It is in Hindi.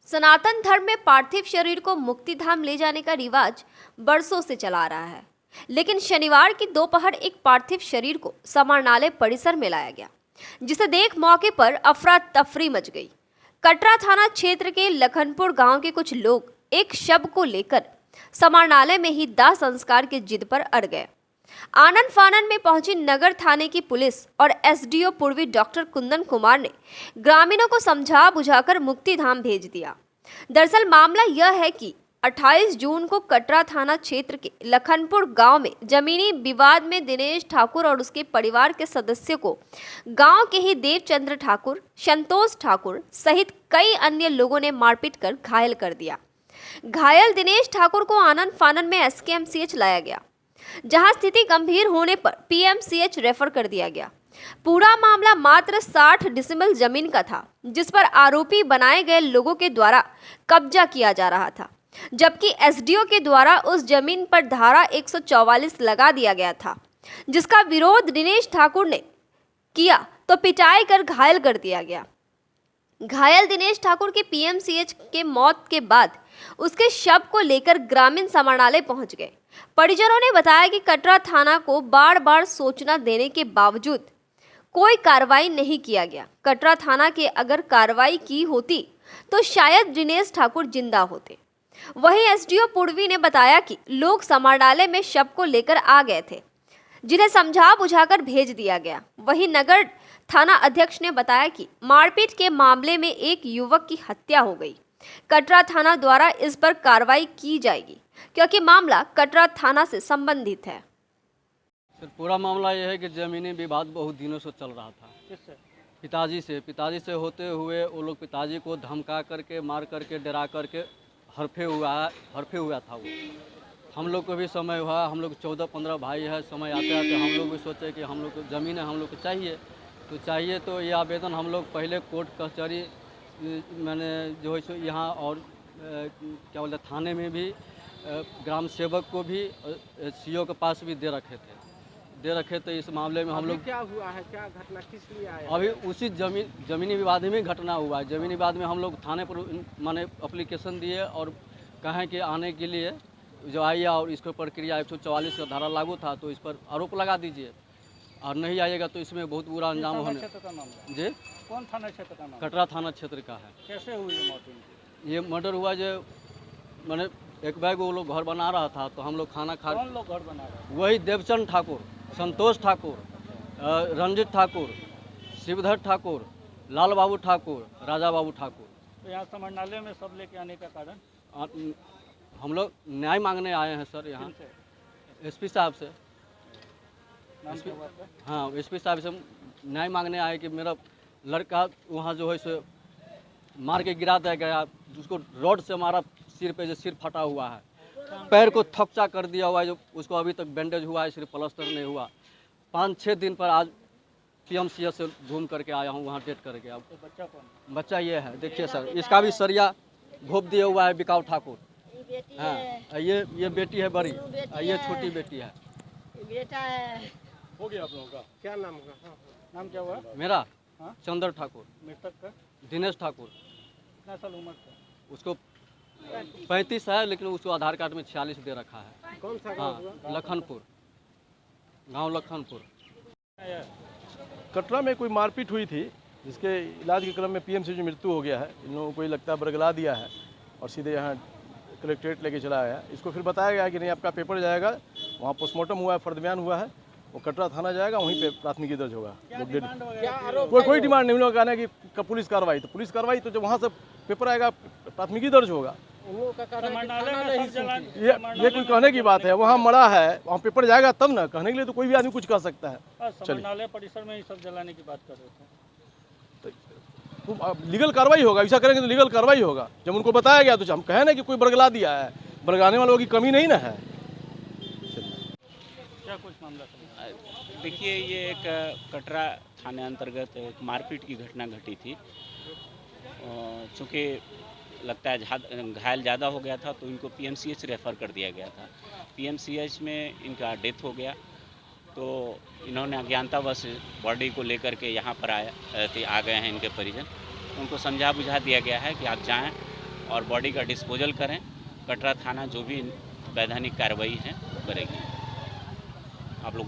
सनातन धर्म में पार्थिव शरीर को मुक्ति धाम ले जाने का रिवाज बरसों से चला आ रहा है, लेकिन शनिवार की दोपहर एक पार्थिव शरीर को समाहरणालय परिसर में लाया गया, जिसे देख मौके पर अफरा तफरी मच गई। कटरा थाना क्षेत्र के लखनपुर गांव के कुछ लोग एक शव को लेकर समाहरणालय में ही दाह संस्कार की जिद पर अड़ गए। आनन फानन में पहुंची नगर थाने की पुलिस और एसडीओ पूर्वी डॉक्टर कुंदन कुमार ने ग्रामीणों को समझा बुझाकर मुक्ति धाम भेज दिया। दरअसल मामला यह है कि 28 जून को कटरा थाना क्षेत्र के लखनपुर गांव में जमीनी विवाद में दिनेश ठाकुर और उसके परिवार के सदस्यों को गांव के ही देवचंद्र ठाकुर, संतोष ठाकुर सहित कई अन्य लोगों ने मारपीट कर घायल कर दिया। घायल दिनेश ठाकुर को आनन फानन में एसकेएमसीएच लाया गया, जहां स्थिति गंभीर होने पर पीएमसीएच रेफर कर दिया गया। पूरा मामला मात्र 60 डिसिमल जमीन का था, जिस पर आरोपी बनाए गए लोगों के द्वारा कब्जा किया जा रहा था, जबकि एसडीओ के द्वारा उस जमीन पर धारा 144 लगा दिया गया था, जिसका विरोध दिनेश ठाकुर ने किया तो पिटाई कर घायल कर दिया गया। घायल दिनेश ठाकुर की पीएमसीएच के मौत के बाद उसके शव को लेकर ग्रामीण समाहरणालय पहुंच गए। परिजनों ने बताया कि कटरा थाना को बार बार सूचना देने के बावजूद कोई कार्रवाई नहीं किया गया। कटरा थाना के अगर कार्रवाई की होती तो शायद दिनेश ठाकुर जिंदा होते। वहीं एसडीओ पूर्वी ने बताया कि लोग समाहरणालय में शव को लेकर आ गए थे, जिन्हें समझा बुझाकर भेज दिया गया। वहीं नगर थाना अध्यक्ष ने बताया कि मारपीट के मामले में एक युवक की हत्या हो गई। कटरा थाना द्वारा इस पर कार्रवाई की जाएगी, क्योंकि मामला कटरा थाना से संबंधित है। सर, पूरा मामला यह है कि ज़मीनी विवाद बहुत दिनों से चल रहा था। किससे? पिताजी से होते हुए वो लोग पिताजी को धमका करके, मार करके, डरा करके हड़पे हुआ था वो। हम लोग को भी समय हुआ, हम लोग 14-15 भाई है। समय आते आते हम लोग भी सोचे कि हम लोग को ज़मीन है, हम लोग को चाहिए तो ये आवेदन हम लोग पहले कोर्ट कचहरी मैंने जो है सो यहाँ और क्या बोलते थाने में भी, ग्राम सेवक को भी, सीओ के पास भी दे रखे थे। इस मामले में हम लोग क्या हुआ है, क्या घटना किस लिए आया? अभी उसी जमीनी विवाद में घटना हुआ है। जमीनी विवाद में हम लोग थाने पर माने एप्लीकेशन दिए और कहें कि आने के लिए जो आइए और इसको प्रक्रिया 144 का धारा लागू था, तो इस पर आरोप लगा दीजिए और नहीं आएगा तो इसमें बहुत बुरा अंजाम होने। जी, कौन थाना क्षेत्र का मामला? कटरा थाना क्षेत्र का है। कैसे हुई ये मौत इनकी? ये मर्डर हुआ जो मैंने एक बैग वो लोग घर बना रहा था, तो हम लोग खाना खा। कौन लोग घर बना रहे? वही देवचंद ठाकुर, संतोष ठाकुर, रंजित ठाकुर, शिवधर ठाकुर, लाल बाबू ठाकुर, राजा बाबू ठाकुर। तो यहाँ समाहरणालय में सब लेके आने का कारण? हम लोग न्याय मांगने आए हैं सर यहाँ एसपी साहब से। हाँ, एसपी साहब से न्याय मांगने आए कि मेरा लड़का वहाँ जो है सो मार के गिरा दिया गया, उसको रॉड से मारा सिर पे, जो सिर फटा हुआ है, पैर को थक्चा कर दिया हुआ है, जो उसको अभी तक बैंडेज हुआ है, सिर्फ प्लास्टर नहीं हुआ। 5-6 दिन पर आज पीएमसीएच से घूम करके आया हूँ, वहाँ डेट करके। अब तो बच्चा कौन? बच्चा ये है, देखिए सर, इसका भी सरिया घोप दिया हुआ है बिकाऊ ठाकुर। हाँ, ये बेटी है बड़ी, ये छोटी बेटी है। बेटा है। हो गया आप लोगों का? क्या नाम होगा? नाम क्या हुआ मेरा? हाँ? चंद्र ठाकुर। मृतक का दिनेश ठाकुर। कितना साल उम्र था? उसको 35 है, लेकिन उसको आधार कार्ड में 46 दे रखा है। कौन सा गाँव हुआ? हाँ, लखनपुर, गांव लखनपुर। कटरा में कोई मारपीट हुई थी, जिसके इलाज के क्रम में पीएमसीएच में मृत्यु हो गया है। इन लोगों को लगता है बरगला दिया है और सीधे यहाँ कलेक्ट्रेट लेके चला आया। इसको फिर बताया गया कि नहीं, आपका पेपर जाएगा, वहाँ पोस्टमार्टम हुआ है, फर्द-बयान हुआ है, वो कटरा थाना जाएगा, वहीं पे प्राथमिकी दर्ज होगा। कोई डिमांड नहीं। लोग कहना है कि पुलिस कार्रवाई, तो पुलिस कार्रवाई तो जब वहाँ से पेपर आएगा प्राथमिकी दर्ज होगा। ये कोई कहने की बात है? वहाँ मरा है, वहाँ पेपर जाएगा तब ना, कहने के लिए तो कोई भी आदमी कुछ कह सकता है। समाहरणालय परिसर में ही सब जलाने की बात कर रहे थे। लीगल कार्रवाई होगा, ऐसा करेंगे तो लीगल कार्रवाई होगा। जब उनको बताया गया तो हम कहें ना कि कोई बरगला दिया है, बरगाने वालों की कमी नहीं ना है। क्या कुछ मामला था? देखिए, ये एक कटरा थाने अंतर्गत एक मारपीट की घटना घटी थी। चूँकि लगता है घायल ज़्यादा हो गया था, तो इनको पीएमसीएच रेफ़र कर दिया गया था। पीएमसीएच में इनका डेथ हो गया, तो इन्होंने अज्ञानतावश बॉडी को लेकर के यहाँ पर आ गए हैं इनके परिजन। उनको समझा बुझा दिया गया है कि आप जाएं और बॉडी का डिस्पोजल करें। कटरा थाना जो भी वैधानिक कार्रवाई है वो करेगी। आप लोग